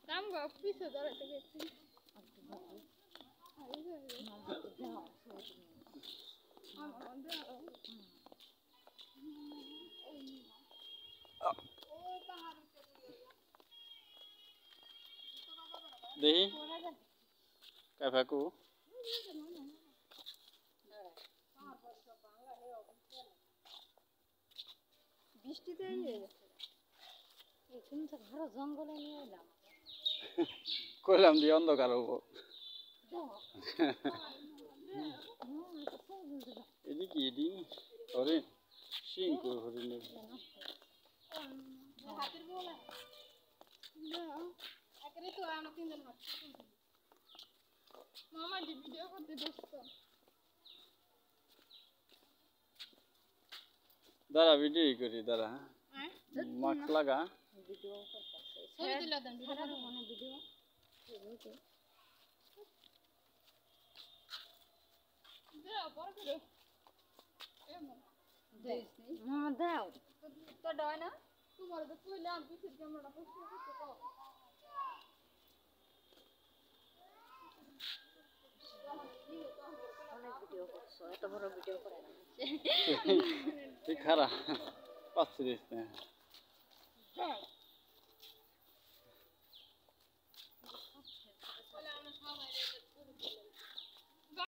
काम गो पीछे धरते গেছি দেখি কাফাকু বৃষ্টিতে তুমি তো ঘর জঙ্গলে নিয়ে এলাম কইলাম দিয়ে অন্ধকার হবো এদিকে এদি হরিণ সিং কই হরিণের হাতের বলা না একরে তো আমরা তিনজন হাত মামা দি ভিডিও করতে দোস্ত দাঁড়া ভিডিও করি দাঁড়া মাস্ক লাগা ভিডিও করতেছে ছবি দিলা দেন ভিডিও মনে ভিডিও দাও বড় করে মামা দাও তো ডয় না তোমার তো কইলাম পিছের ক্যামেরাটা পোস্ট করতে কও অনেক ভিডিও করছো এত বড় ভিডিও করে না ঠিক খারাপ পাচ্ছি